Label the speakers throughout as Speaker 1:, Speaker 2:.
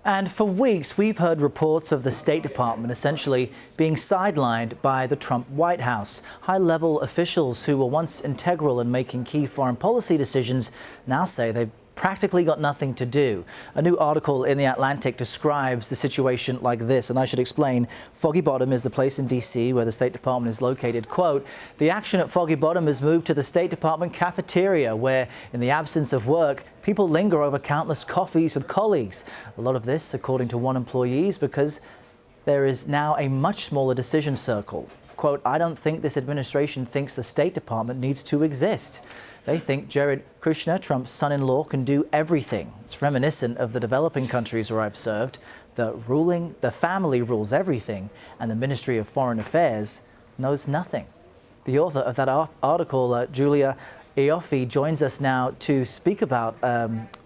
Speaker 1: And for weeks, we've heard reports of the State Department essentially being sidelined by the Trump White House. High-level officials who were once integral in making key foreign policy decisions now say they've practically got nothing to do. A new article in The Atlantic describes the situation like this, and I should explain. Foggy Bottom is the place in D.C. where the State Department is located. Quote, the action at Foggy Bottom has moved to the State Department cafeteria, where, in the absence of work, people linger over countless coffees with colleagues. A lot of this, according to one employee, is because there is now a much smaller decision circle. Quote, I don't think this administration thinks the State Department needs to exist. They think Jared Kushner, Trump's son-in-law, can do everything. It's reminiscent of the developing countries where I've served. The family rules everything, and the Ministry of Foreign Affairs knows nothing. The author of that article, Julia Ioffe, joins us now to speak about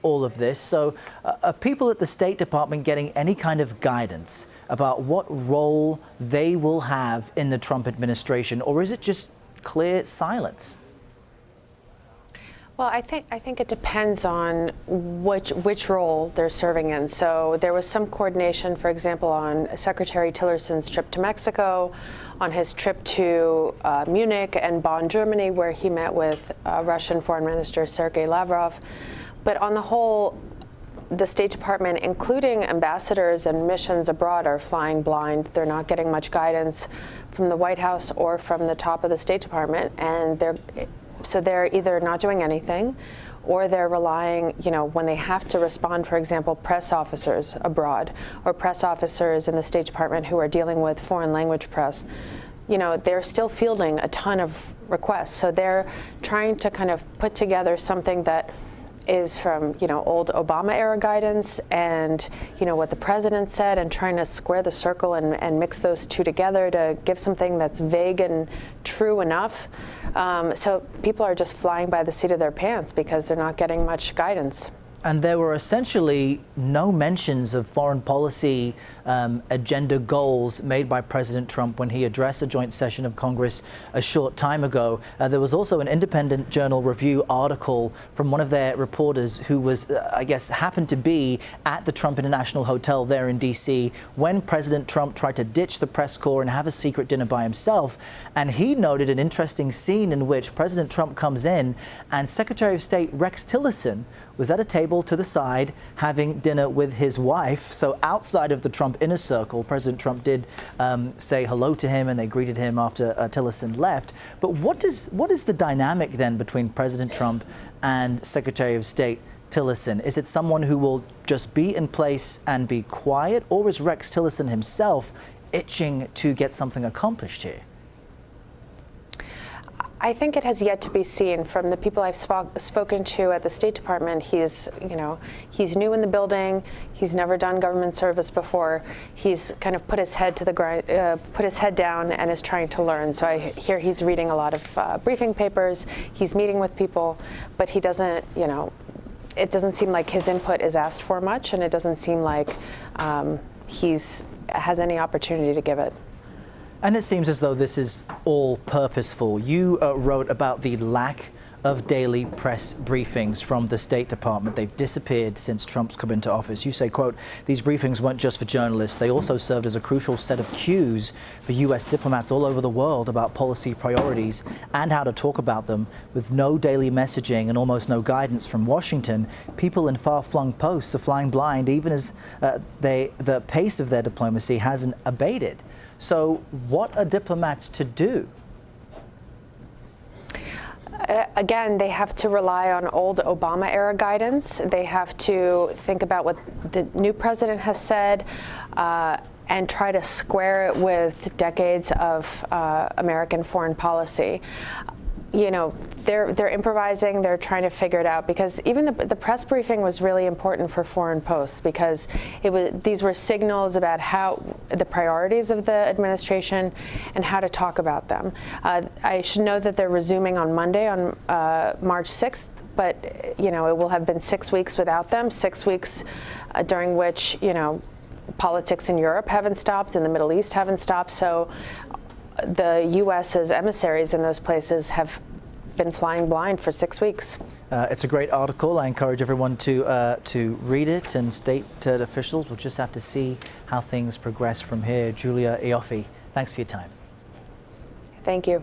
Speaker 1: all of this. So are people at the State Department getting any kind of guidance about what role they will have in the Trump administration, or is it just clear silence?
Speaker 2: Well, I think it depends on which role they're serving in. So there was some coordination, for example, on Secretary Tillerson's trip to Mexico, on his trip to Munich and Bonn, Germany, where he met with Russian Foreign Minister Sergei Lavrov. But on the whole, the State Department, including ambassadors and missions abroad, are flying blind. They're not getting much guidance from the White House or from the top of the State Department, and so they're either not doing anything, or they're relying, when they have to respond, for example, press officers abroad or press officers in the State Department who are dealing with foreign language press, they're still fielding a ton of requests. So they're trying to kind of put together something that is from, old Obama era guidance and, what the president said, and trying to square the circle and mix those two together to give something that's vague and true enough. So people are just flying by the seat of their pants because they're not getting much guidance. And
Speaker 1: there were essentially no mentions of foreign policy agenda goals made by President Trump when he addressed a joint session of Congress a short time ago. There was also an Independent Journal Review article from one of their reporters who was, happened to be at the Trump International Hotel there in D.C. when President Trump tried to ditch the press corps and have a secret dinner by himself. And he noted an interesting scene in which President Trump comes in and Secretary of State Rex Tillerson was at a table to the side having dinner with his wife. So outside of the Trump inner circle, President Trump did say hello to him and they greeted him after Tillerson left. But what is the dynamic then between President Trump and Secretary of State Tillerson? Is it someone who will just be in place and be quiet, or is Rex Tillerson himself itching to get something accomplished here?
Speaker 2: I think it has yet to be seen. From the people I've spoken to at the State Department, he's new in the building. He's never done government service before. He's kind of put his head to the grind, put his head down, and is trying to learn. So I hear he's reading a lot of briefing papers. He's meeting with people, but he doesn't, it doesn't seem like his input is asked for much, and it doesn't seem like has any opportunity to give it.
Speaker 1: And it seems as though this is all purposeful. You wrote about the lack of daily press briefings from the State Department. They've disappeared since Trump's come into office. You say, quote, these briefings weren't just for journalists. They also served as a crucial set of cues for U.S. diplomats all over the world about policy priorities and how to talk about them. With no daily messaging and almost no guidance from Washington, people in far-flung posts are flying blind, even as the pace of their diplomacy hasn't abated. So what are diplomats to do?
Speaker 2: Again, they have to rely on old Obama-era guidance. They have to think about what the new president has said and try to square it with decades of American foreign policy. They're improvising, they're trying to figure it out, because even the press briefing was really important for foreign posts, because these were signals about how the priorities of the administration and how to talk about them. I should note that they're resuming on Monday, on March 6th, but it will have been 6 weeks without them, 6 weeks during which politics in Europe haven't stopped and the Middle East haven't stopped. So the U.S.'s emissaries in those places have been flying blind for 6 weeks.
Speaker 1: It's a great article. I encourage everyone to read it, and state officials will just have to see how things progress from here. Julia Ioffe, thanks for your time.
Speaker 2: Thank you.